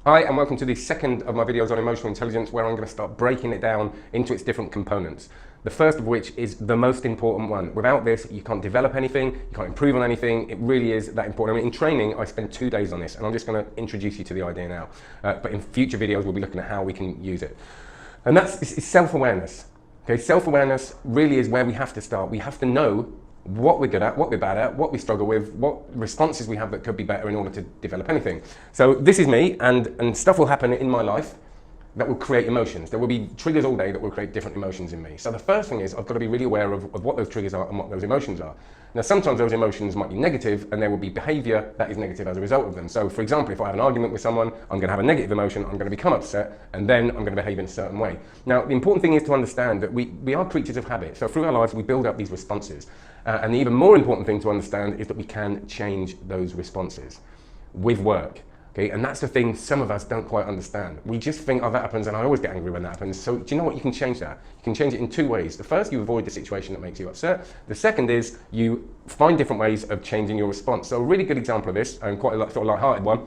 Hi, and welcome to the second of my videos on emotional intelligence, where I'm going to start breaking it down into its different components. The first of which is the most important one. Without this, you can't develop anything, you can't improve on anything. It really is that important. I mean, in training, I spend 2 days on this, and I'm just going to introduce you to the idea now. But in future videos, we'll be looking at how we can use it. And it's self-awareness. Okay, self-awareness really is where we have to start. We have to know what we're good at, what we're bad at, what we struggle with, what responses we have that could be better in order to develop anything. So this is me, and stuff will happen in my life that will create emotions. There will be triggers all day that will create different emotions in me. So the first thing is I've got to be really aware of what those triggers are and what those emotions are. Now sometimes those emotions might be negative, and there will be behaviour that is negative as a result of them. So for example, if I have an argument with someone, I'm going to have a negative emotion, I'm going to become upset, and then I'm going to behave in a certain way. Now the important thing is to understand that we are creatures of habit. So through our lives we build up these responses. And the even more important thing to understand is that we can change those responses with work. Okay, and that's the thing some of us don't quite understand. We just think, oh, that happens, and I always get angry when that happens. So do you know what? You can change that. You can change it in 2 ways. The first, you avoid the situation that makes you upset. The second is you find different ways of changing your response. So a really good example of this, and quite a sort of light-hearted one,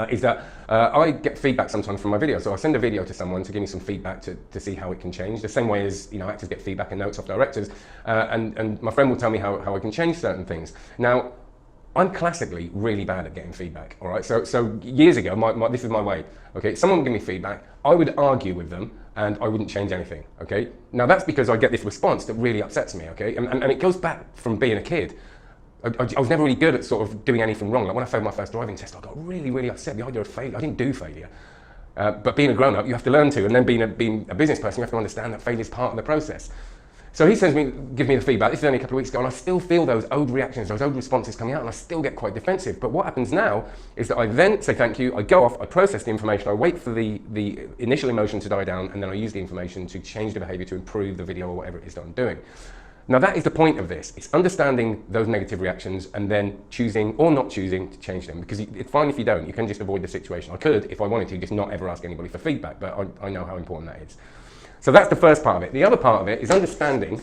is that I get feedback sometimes from my videos. So I send a video to someone to give me some feedback to see how it can change. The same way as actors get feedback and notes off directors, and my friend will tell me how I can change certain things. Now, I'm classically really bad at getting feedback, all right? So years ago, this is my way, okay? Someone would give me feedback, I would argue with them, and I wouldn't change anything, okay? Now that's because I get this response that really upsets me, okay? And it goes back from being a kid. I was never really good at sort of doing anything wrong. Like when I failed my first driving test, I got really, really upset. The idea of failure, I didn't do failure. But being a grown-up, you have to learn to, and then being a business person, you have to understand that failure is part of the process. So he gives me the feedback. This is only a couple of weeks ago, and I still feel those old reactions, those old responses coming out, and I still get quite defensive. But what happens now is that I then say thank you, I go off, I process the information, I wait for the initial emotion to die down, and then I use the information to change the behavior to improve the video or whatever it is that I'm doing. Now that is the point of this. It's understanding those negative reactions and then choosing or not choosing to change them, because it's fine if you don't. You can just avoid the situation. I could, if I wanted to, just not ever ask anybody for feedback, but I know how important that is. So that's the first part of it. The other part of it is understanding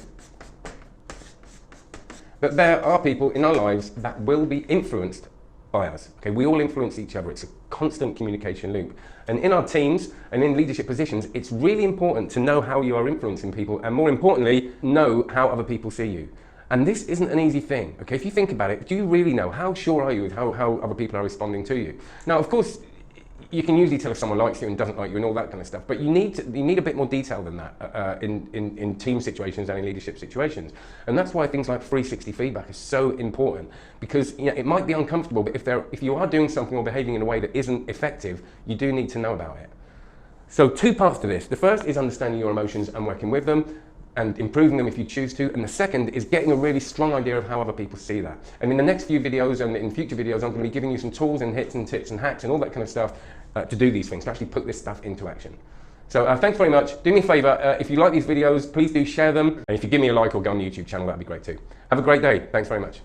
that there are people in our lives that will be influenced by us. Okay, we all influence each other. It's a constant communication loop. And in our teams and in leadership positions, it's really important to know how you are influencing people, and more importantly, know how other people see you. And this isn't an easy thing. Okay, if you think about it, do you really know? How sure are you with how other people are responding to you? Now, of course, you can usually tell if someone likes you and doesn't like you and all that kind of stuff, but you need a bit more detail than that in team situations and in leadership situations. And that's why things like 360 feedback is so important, because it might be uncomfortable, but if you are doing something or behaving in a way that isn't effective, you do need to know about it. So 2 parts to this. The first is understanding your emotions and working with them, and improving them if you choose to. And the second is getting a really strong idea of how other people see that. And in the next few videos and in future videos, I'm going to be giving you some tools and hits and tips and hacks and all that kind of stuff to do these things, to actually put this stuff into action. So thanks very much. Do me a favour, if you like these videos, please do share them. And if you give me a like or go on the YouTube channel, that'd be great too. Have a great day. Thanks very much.